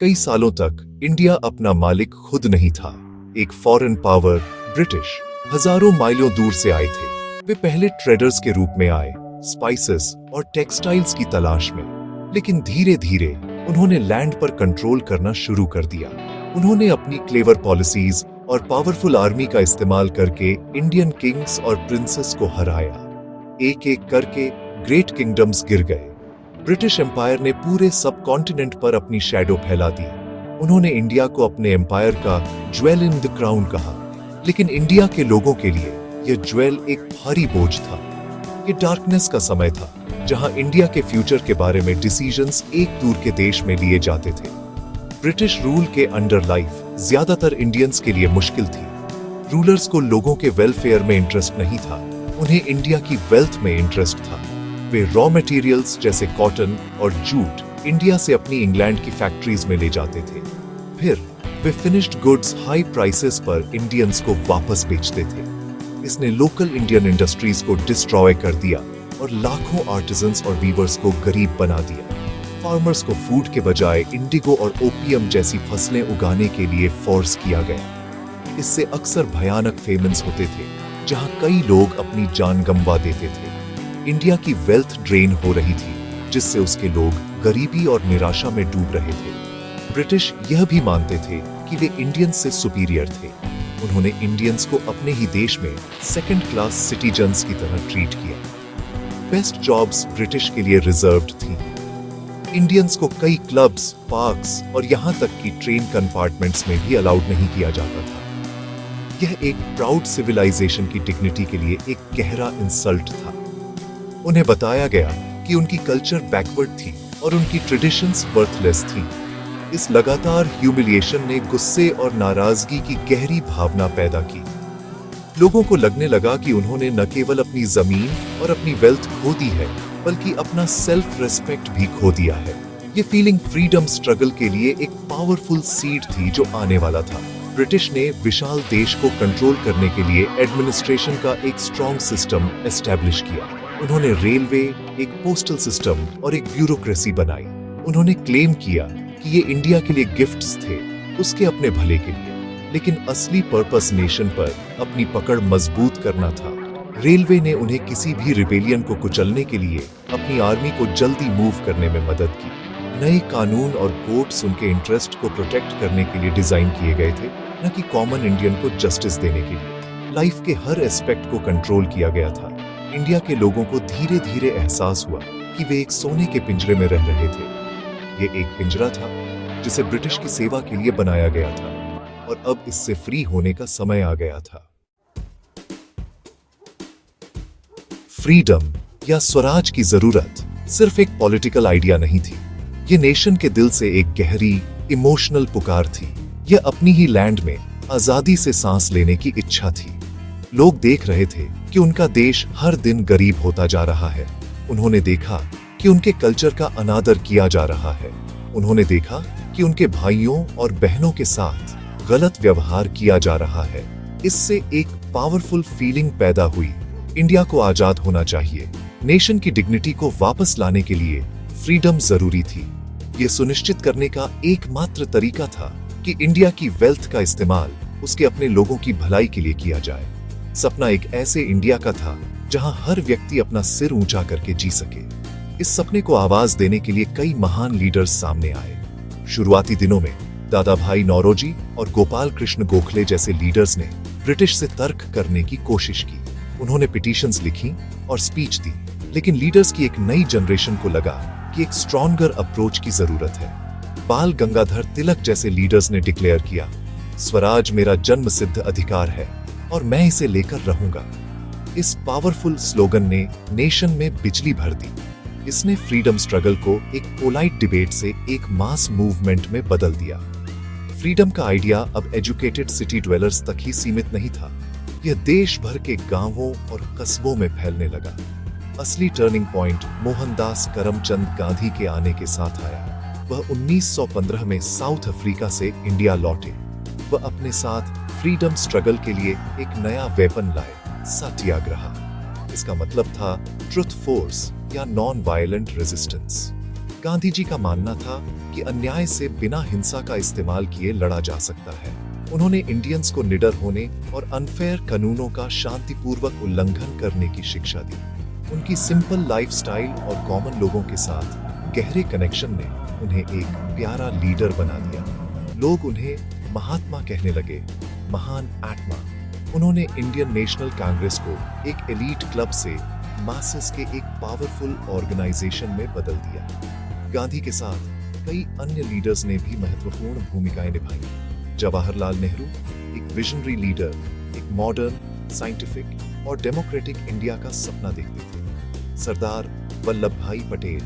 कई सालों तक इंडिया अपना मालिक खुद नहीं था। एक फॉरेन पावर ब्रिटिश हजारों माइलों दूर से आए थे। वे पहले ट्रेडर्स के रूप में आए, स्पाइसेस और टेक्सटाइल्स की तलाश में। लेकिन धीरे धीरे उन्होंने लैंड पर कंट्रोल करना शुरू कर दिया। उन्होंने अपनी क्लेवर पॉलिसीज और पावरफुल आर्मी का इस्तेमाल करके इंडियन किंग्स और प्रिंसेस को हराया। एक एक करके ग्रेट किंगडम्स गिर गए। ब्रिटिश एम्पायर ने पूरे सब कॉन्टिनेंट पर अपनी शैडो फैला दी। उन्होंने इंडिया को अपने एम्पायर का ज्वेल इन द क्राउन कहा, लेकिन इंडिया के लोगों के लिए यह ज्वेल एक भारी बोझ था। ये डार्कनेस का समय था, जहां इंडिया के फ्यूचर के बारे में डिसीजंस एक दूर के देश में लिए जाते थे। ब्रिटिश रूल के अंडर लाइफ ज्यादातर इंडियंस के लिए मुश्किल थी। रूलर्स को लोगों के वेलफेयर में इंटरेस्ट नहीं था, उन्हें इंडिया की वेल्थ में इंटरेस्ट था। वे रॉ मटेरियल्स जैसे कॉटन और जूट इंडिया से अपनी इंग्लैंड की फैक्ट्रीज में ले जाते थे। फिर वे फिनिश्ड गुड्स हाई प्राइसेस पर इंडियंस को वापस बेचते थे। इसने लोकल इंडियन इंडस्ट्रीज को डिस्ट्रॉय कर दिया और लाखों आर्टिजन्स और वीवर्स को गरीब बना दिया। फार्मर्स को फूड के बजाय इंडिगो और ओपियम जैसी फसलें उगाने के लिए फोर्स किया गया। इससे अक्सर भयानक फेमन्स होते थे, जहां कई लोग अपनी जान गंवा देते थे। इंडिया की वेल्थ ड्रेन हो रही थी, जिससे उसके लोग गरीबी और निराशा में डूब रहे थे। ब्रिटिश यह भी मानते थे कि वे इंडियंस से सुपीरियर थे। उन्होंने इंडियंस को अपने ही देश में सेकंड क्लास सिटीजन्स की तरह ट्रीट किया। बेस्ट जॉब्स ब्रिटिश के लिए रिजर्व्ड थी। इंडियंस को कई क्लब्स, पार्क्स और यहां तक कि ट्रेन कंपार्टमेंट्स में भी अलाउड नहीं किया जाता था। यह एक प्राउड सिविलाइजेशन की डिग्निटी के लिए एक गहरा इंसल्ट था। उन्हें बताया गया कि उनकी कल्चर बैकवर्ड थी और उनकी ट्रेडिशंस वर्थलेस थी। इस लगातार ह्यूमिलिएशन ने गुस्से और नाराजगी की गहरी भावना पैदा की। लोगों को लगने लगा कि उन्होंने न केवल अपनी जमीन और अपनी वेल्थ खो दी है, बल्कि अपना सेल्फ रेस्पेक्ट भी खो दिया है। ये फीलिंग फ्रीडम स्ट्रगल के लिए एक पावरफुल सीड थी जो आने वाला था। ब्रिटिश ने विशाल देश को कंट्रोल करने के लिए एडमिनिस्ट्रेशन का एक स्ट्रॉन्ग सिस्टम एस्टैब्लिश किया। उन्होंने रेलवे, एक पोस्टल सिस्टम और एक ब्यूरोक्रेसी बनाई। उन्होंने क्लेम किया कि ये इंडिया के लिए गिफ्ट्स थे, उसके अपने भले के लिए, लेकिन असली पर्पस नेशन पर अपनी पकड़ मजबूत करना था। रेलवे ने उन्हें किसी भी रिबेलियन को कुचलने के लिए अपनी आर्मी को जल्दी मूव करने में मदद की। नए कानून और कोर्ट्स उनके इंटरेस्ट को प्रोटेक्ट करने के लिए डिजाइन किए गए थे, न कि कॉमन इंडियन को जस्टिस देने के लिए। लाइफ के हर एस्पेक्ट को कंट्रोल किया गया था। इंडिया के लोगों को धीरे धीरे एहसास हुआ कि वे एक सोने के पिंजरे में रह रहे थे। ये एक पिंजरा था जिसे ब्रिटिश की सेवा के लिए बनाया गया था, और अब इससे फ्री होने का समय आ गया था। फ्रीडम या स्वराज की जरूरत सिर्फ एक पॉलिटिकल आइडिया नहीं थी। ये नेशन के दिल से एक गहरी इमोशनल पुकार थी। यह अपनी ही लैंड में आजादी से सांस लेने की इच्छा थी। लोग देख रहे थे कि उनका देश हर दिन गरीब होता जा रहा है। उन्होंने देखा कि उनके कल्चर का अनादर किया जा रहा है। उन्होंने देखा कि उनके भाइयों और बहनों के साथ गलत व्यवहार किया जा रहा है। इससे एक पावरफुल फीलिंग पैदा हुई। इंडिया को आजाद होना चाहिए। नेशन की डिग्निटी को वापस लाने के लिए फ्रीडम जरूरी थी। यह सुनिश्चित करने का एकमात्र तरीका था कि इंडिया की वेल्थ का इस्तेमाल उसके अपने लोगों की भलाई के लिए किया जाए। सपना एक ऐसे इंडिया का था जहां हर व्यक्ति अपना सिर ऊंचा करके जी सके। इस सपने को आवाज देने के लिए कई महान लीडर्स सामने आए। शुरुआती दिनों में दादा भाई नौरोजी और गोपाल कृष्ण गोखले जैसे लीडर्स ने ब्रिटिश से तर्क करने की कोशिश की। उन्होंने पिटीशंस लिखी और स्पीच दी, लेकिन लीडर्स की एक नई जनरेशन को लगा कि एक स्ट्रॉन्गर अप्रोच की जरूरत है। बाल गंगाधर तिलक जैसे लीडर्स ने डिक्लेयर किया, स्वराज मेरा जन्म सिद्ध अधिकार है और मैं इसे लेकर रहूंगा। इस पावरफुल स्लोगन ने नेशन में बिजली भर दी। इसने फ्रीडम स्ट्रगल को एक पोलाइट डिबेट से एक मास मूवमेंट में बदल दिया। फ्रीडम का आइडिया अब एजुकेटेड सिटी ड्वेलर्स तक ही सीमित नहीं था। यह देश भर के गांवों और कस्बों में फैलने लगा। असली टर्निंग पॉइंट मोहनदास करमचंद गांधी के आने के साथ आया। वह 1915 में साउथ अफ्रीका से इंडिया लौटे। वह अपने साथ फ्रीडम स्ट्रगल के लिए एक नया वेपन लाए, सत्याग्रह। इसका मतलब था ट्रुथ फोर्स या non violent resistance. Gandhi ji का मानना था कि अन्याय से बिना हिंसा का इस्तेमाल किए लड़ा जा सकता है। उन्होंने इंडियंस को निडर होने और अनफेयर कानूनों का शांतिपूर्वक उल्लंघन करने की शिक्षा दी। उनकी सिंपल लाइफस्टाइल और कॉमन लोगों के साथ गहरे कनेक्शन ने उन्हें एक प्यारा लीडर बना दिया। लोग उन्हें महात्मा कहने लगे, महान आत्मा। उन्होंने इंडियन नेशनल कांग्रेस को एक एलीट क्लब से मासेस के एक पावरफुल ऑर्गेनाइजेशन में बदल दिया। गांधी के साथ कई अन्य लीडर्स ने भी महत्वपूर्ण भूमिकाएं निभाई। जवाहरलाल नेहरू एक विजनरी लीडर, एक मॉडर्न, साइंटिफिक और डेमोक्रेटिक इंडिया का सपना देखते थे। सरदार वल्लभ भाई Patel,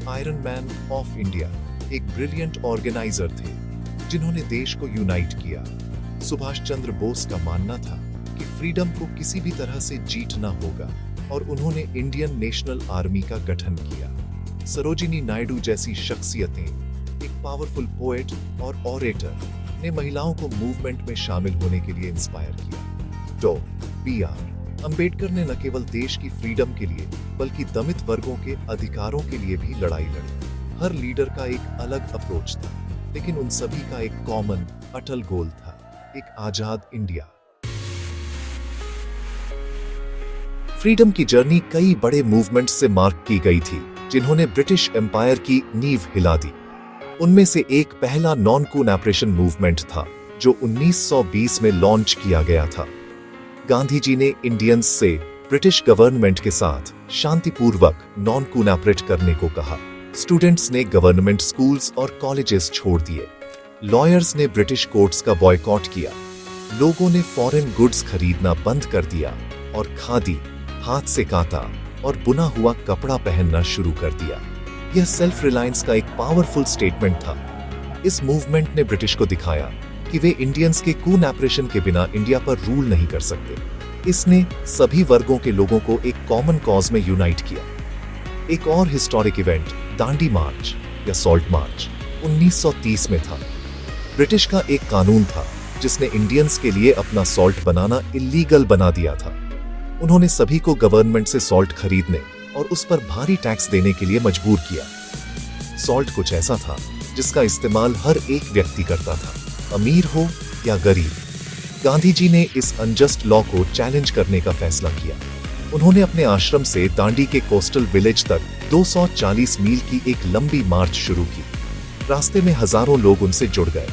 iron man of India, एक ब्रिलियंट ऑर्गेनाइजर थे जिन्होंने देश को यूनाइट किया। सुभाष चंद्र बोस का मानना था कि फ्रीडम को किसी भी तरह से जीतना होगा और उन्होंने इंडियन नेशनल आर्मी का गठन किया। सरोजिनी नायडू जैसी शख्सियतें, एक पावरफुल पोएट और ऑरेटर, ने महिलाओं को मूवमेंट में शामिल होने के लिए इंस्पायर किया। डॉ. बी.आर. अंबेडकर ने न केवल देश की फ्रीडम के लिए बल्कि दमित वर्गों के अधिकारों के लिए भी लड़ाई लड़ी। हर लीडर का एक अलग अप्रोच था, लेकिन उन सभी का एक कॉमन अटल गोल था, एक आजाद इंडिया। फ्रीडम की जर्नी कई बड़े मूवमेंट्स से मार्क की गई थी जिन्होंने ब्रिटिश एम्पायर की नींव हिला दी। उनमें से एक पहला नॉन कोऑपरेशन मूवमेंट था जो 1920 में लॉन्च किया गया था। गांधी जी ने इंडियंस से ब्रिटिश गवर्नमेंट के साथ शांतिपूर्वक नॉन कोऑपरेट करने को कहा। स्टूडेंट्स ने गवर्नमेंट स्कूल्स और कॉलेजेस छोड़ दिए। लॉयर्स ने ब्रिटिश कोर्ट्स का बॉयकॉट किया। लोगों ने फॉरेन गुड्स खरीदना बंद कर दिया और खादी, हाथ से काता और बुना हुआ कपड़ा पहनना शुरू कर दिया। यह सेल्फ रिलायंस का एक पावरफुल स्टेटमेंट था। इस मूवमेंट ने ब्रिटिश को दिखाया कि वे इंडियंस के कोऑपरेशन के बिना इंडिया पर रूल नहीं कर सकते। इसने सभी वर्गों के लोगों को एक कॉमन कॉज में यूनाइट किया। एक और हिस्टोरिक इवेंट दांडी मार्च या सॉल्ट मार्च 1930 में था। ब्रिटिश का एक कानून था जिसने इंडियंस के लिए अपना सॉल्ट बनाना इलीगल बना दिया था। उन्होंने सभी को गवर्नमेंट से सॉल्ट खरीदने और उस पर भारी टैक्स देने के लिए मजबूर किया। सॉल्ट कुछ ऐसा था जिसका इस्तेमाल हर एक व्यक्ति करता था, अमीर हो या गरीब। गांधी जी ने इस अनजस्ट लॉ को चैलेंज करने का फैसला किया। उन्होंने अपने आश्रम से दांडी के कोस्टल विलेज तक 240 मील की एक लंबी मार्च शुरू की। रास्ते में हजारों लोग उनसे जुड़ गए।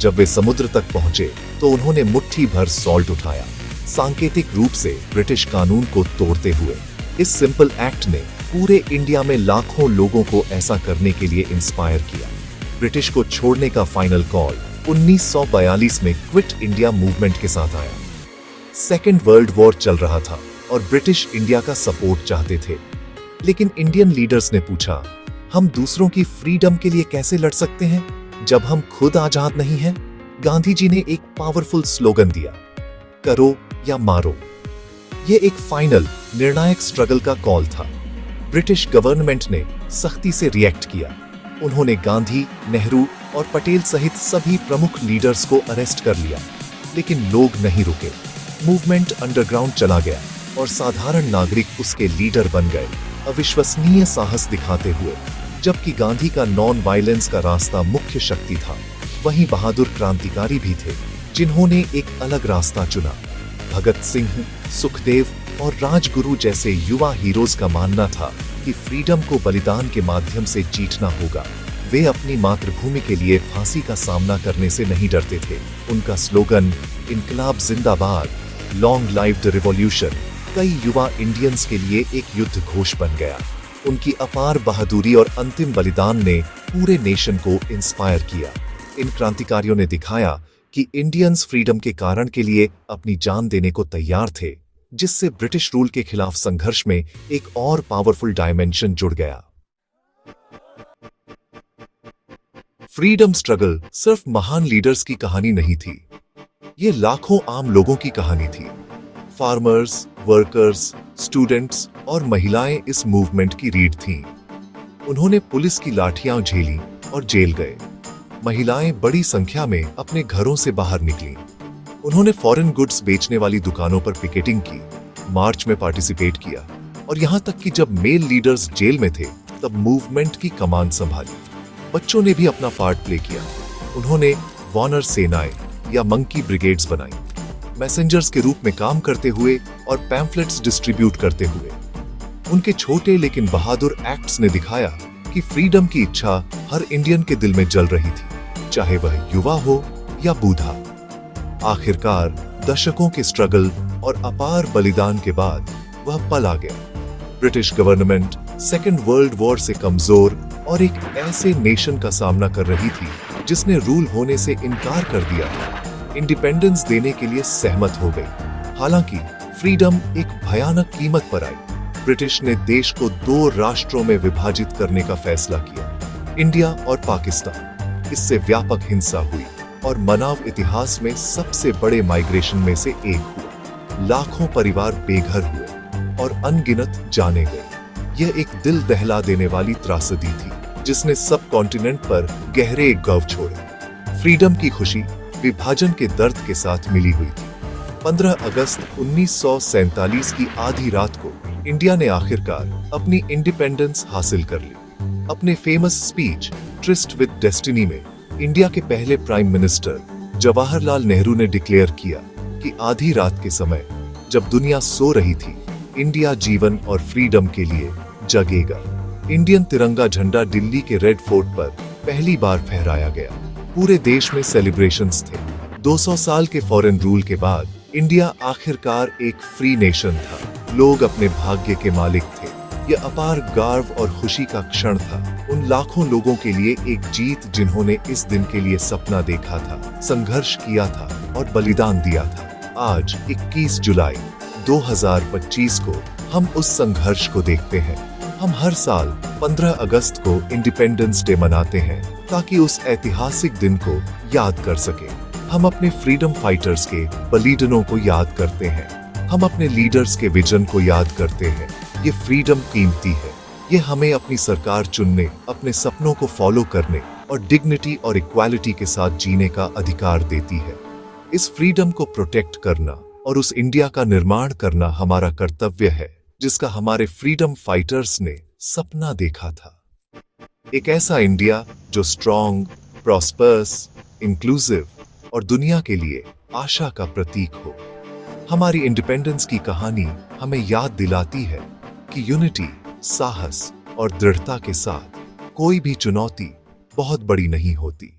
जब वे समुद्र तक पहुंचे तो उन्होंने मुट्ठी भर सॉल्ट उठाया, सांकेतिक रूप से ब्रिटिश कानून को तोड़ते हुए। इस सिंपल एक्ट ने पूरे इंडिया में लाखों लोगों को ऐसा करने के लिए इंस्पायर किया। ब्रिटिश को छोड़ने का फाइनल कॉल 1942 में क्विट इंडिया मूवमेंट के साथ आया। सेकेंड वर्ल्ड वॉर चल रहा था और ब्रिटिश इंडिया का सपोर्ट चाहते थे, लेकिन इंडियन लीडर्स ने पूछा, हम दूसरों की फ्रीडम के लिए कैसे लड़ सकते हैं जब हम खुद आजाद नहीं हैं? गांधी जी ने एक पावरफुल स्लोगन दिया, करो या मारो। यह एक फाइनल निर्णायक स्ट्रगल का कॉल था। ब्रिटिश गवर्नमेंट ने सख्ती से रिएक्ट किया। उन्होंने गांधी, नेहरू और पटेल सहित सभी प्रमुख लीडर्स को अरेस्ट कर लिया, लेकिन लोग नहीं रुके। मूवमेंट अंडरग्राउंड चला गया और साधारण नागरिक उसके लीडर बन गए, अविश्वसनीय साहस दिखाते हुए। जबकि गांधी का नॉन वायलेंस का रास्ता मुख्य शक्ति था, वहीं बहादुर क्रांतिकारी भी थे जिन्होंने एक अलग रास्ता चुना। भगत सिंह, सुखदेव और राजगुरु जैसे युवा हीरोज का मानना था कि फ्रीडम को बलिदान के माध्यम से जीतना होगा। वे अपनी मातृभूमि के लिए फांसी का सामना करने से नहीं डरते थे। उनका स्लोगन इनकलाब जिंदाबाद, लॉन्ग लाइव द रिवॉल्यूशन, कई युवा इंडियंस के लिए एक युद्ध घोष बन गया। उनकी अपार बहादुरी और अंतिम बलिदान ने पूरे नेशन को इंस्पायर किया। इन क्रांतिकारियों ने दिखाया कि इंडियंस फ्रीडम के कारण के लिए अपनी जान देने को तैयार थे, जिससे ब्रिटिश रूल के खिलाफ संघर्ष में एक और पावरफुल डायमेंशन जुड़ गया। फ्रीडम स्ट्रगल सिर्फ महान लीडर्स की कहानी नहीं थी, ये लाखों आम लोगों की कहानी थी। फार्मर्स, वर्कर्स, स्टूडेंट्स और महिलाएं इस मूवमेंट की रीढ़ थीं। उन्होंने पुलिस की लाठियां झेली और जेल गए। महिलाएं बड़ी संख्या में अपने घरों से बाहर निकलीं। उन्होंने फॉरेन गुड्स बेचने वाली दुकानों पर पिकेटिंग की, मार्च में पार्टिसिपेट किया और यहां तक कि जब मेल लीडर्स जेल में थे तब मूवमेंट की कमान संभाली। बच्चों ने भी अपना पार्ट प्ले किया। उन्होंने वॉनर सेनाएं या मंकी ब्रिगेड्स बनाई, मैसेंजर्स के रूप में काम करते हुए और पैम्फलेट्स डिस्ट्रीब्यूट करते हुए। उनके छोटे लेकिन बहादुर एक्ट्स ने दिखाया कि फ्रीडम की इच्छा हर इंडियन के दिल में जल रही थी, चाहे वह युवा हो या बूढ़ा। आखिरकार दशकों के स्ट्रगल और अपार बलिदान के बाद वह पल आ गया। British government second world war से कमजोर और एक ऐसे नेशन का सामना कर रही थी जिसने रूल होने से इनकार कर दिया, इंडिपेंडेंस देने के लिए सहमत हो गई। हालांकि फ्रीडम एक भयानक कीमत पर आई। ब्रिटिश ने देश को 2 राष्ट्रों में विभाजित करने का फैसला किया, इंडिया और पाकिस्तान। इससे व्यापक हिंसा हुई और मानव इतिहास में सबसे बड़े माइग्रेशन में से एक हुआ। लाखों परिवार बेघर हुए और अनगिनत जाने गए। यह एक दिल दहला देने वाली त्रासदी थी जिसने सब कॉन्टिनेंट पर गहरे गह्वर छोड़े। फ्रीडम की खुशी विभाजन के दर्द के साथ मिली हुई थी। 15 अगस्त 1947 की आधी रात को इंडिया ने आखिरकार अपनी इंडिपेंडेंस हासिल कर ली। अपने famous speech tourist with destiny में इंडिया के पहले प्राइम मिनिस्टर जवाहरलाल नेहरू ने डिक्लेयर किया कि आधी रात के समय जब दुनिया सो रही थी, इंडिया जीवन और फ्रीडम के लिए जगेगा। इंडियन तिरंगा झंडा दिल्ली के रेड फोर्ट पर पहली बार फहराया गया। पूरे देश में सेलिब्रेशंस थे। 200 साल के फॉरेन रूल के बाद इंडिया आखिरकार एक फ्री नेशन था। लोग अपने भाग्य के मालिक थे। यह अपार गर्व और खुशी का क्षण था उन लाखों लोगों के लिए, एक जीत जिन्होंने इस दिन के लिए सपना देखा था, संघर्ष किया था और बलिदान दिया था। आज 21 जुलाई 2025 को हम उस संघर्ष को देखते हैं। हम हर साल 15 अगस्त को इंडिपेंडेंस डे मनाते हैं ताकि उस ऐतिहासिक दिन को याद कर सके। हम अपने फ्रीडम फाइटर्स के बलिदानों को याद करते हैं। हम अपने लीडर्स के विजन को याद करते हैं। ये फ्रीडम कीमती है। ये हमें अपनी सरकार चुनने, अपने सपनों को फॉलो करने और डिग्निटी और इक्वालिटी के साथ जीने का अधिकार देती है। इस फ्रीडम को प्रोटेक्ट करना और उस इंडिया का निर्माण करना हमारा कर्तव्य है जिसका हमारे फ्रीडम फाइटर्स ने सपना देखा था। एक ऐसा इंडिया जो स्ट्रॉन्ग, प्रॉस्पर्स, इंक्लूसिव और दुनिया के लिए आशा का प्रतीक हो। हमारी इंडिपेंडेंस की कहानी हमें याद दिलाती है कि यूनिटी, साहस और दृढ़ता के साथ कोई भी चुनौती बहुत बड़ी नहीं होती।